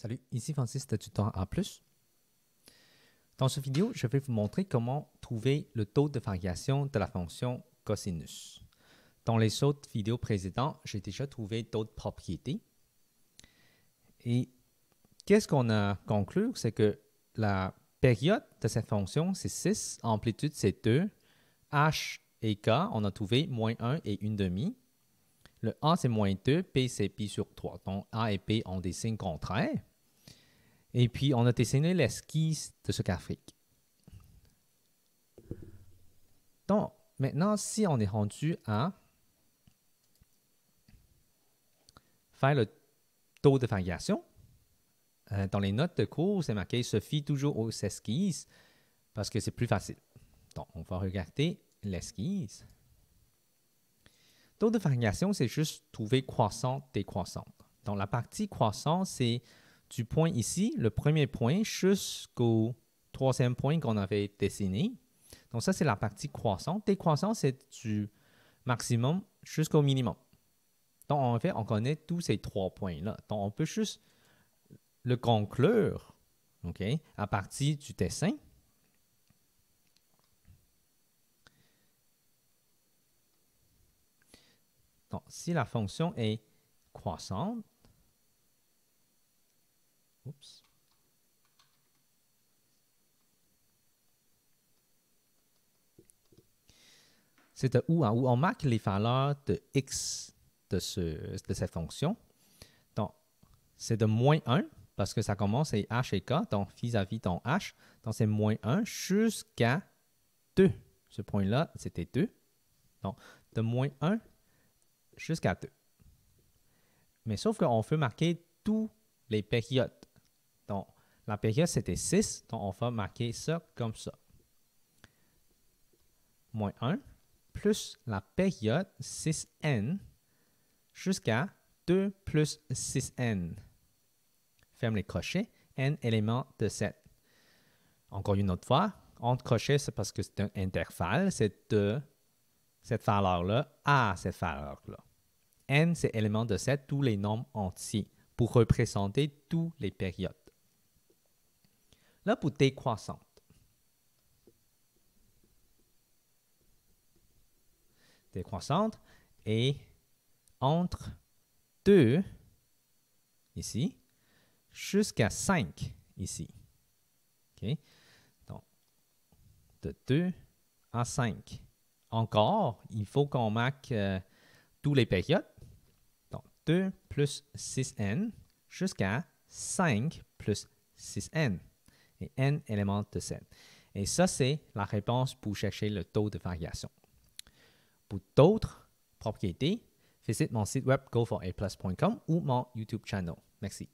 Salut, ici Francis de Tutor A+. Dans cette vidéo, je vais vous montrer comment trouver le taux de variation de la fonction cosinus. Dans les autres vidéos précédentes, j'ai déjà trouvé d'autres propriétés. Et qu'est-ce qu'on a conclu? C'est que la période de cette fonction, c'est 6, amplitude, c'est 2, h et k, on a trouvé moins 1 et 1/2. Le A, c'est moins 2, P, c'est pi sur 3. Donc, A et P ont des signes contraires. Et puis, on a dessiné l'esquisse de ce graphique. Donc, maintenant, si on est rendu à faire le taux de variation, dans les notes de cours, c'est marqué « se fie toujours aux esquisses » parce que c'est plus facile. Donc, on va regarder l'esquisse. Taux de variation, c'est juste trouver croissante, décroissante. Donc, la partie croissante, c'est du point ici, le premier point, jusqu'au troisième point qu'on avait dessiné. Donc, ça, c'est la partie croissante. Décroissante, c'est du maximum jusqu'au minimum. Donc, en fait, on connaît tous ces trois points-là. Donc, on peut juste le conclure, OK, à partir du dessin. Donc, si la fonction est croissante, oups, c'est de où à où on marque les valeurs de x de cette fonction. Donc, c'est de moins 1, parce que ça commence à h et k, donc vis-à-vis ton h. Donc, c'est moins 1 jusqu'à 2. Ce point-là, c'était 2. Donc, de moins 1 jusqu'à 2. Mais sauf qu'on veut marquer toutes les périodes. Donc, la période, c'était 6, donc on va marquer ça comme ça. Moins 1 plus la période 6n jusqu'à 2 plus 6n. Ferme les crochets, n éléments de 7. Encore une autre fois, entre crochets, c'est parce que c'est un intervalle, c'est de cette valeur-là à cette valeur-là. N, c'est élément de 7, tous les nombres entiers, pour représenter toutes les périodes. Là, pour décroissante. Décroissante est entre 2, ici, jusqu'à 5, ici. OK? Donc, de 2 à 5. Encore, il faut qu'on marque toutes les périodes. Donc, 2 plus 6n jusqu'à 5 plus 6n. Et n éléments de 7. Et ça, c'est la réponse pour chercher le taux de variation. Pour d'autres propriétés, visite mon site web go4aplus.com ou mon YouTube channel. Merci.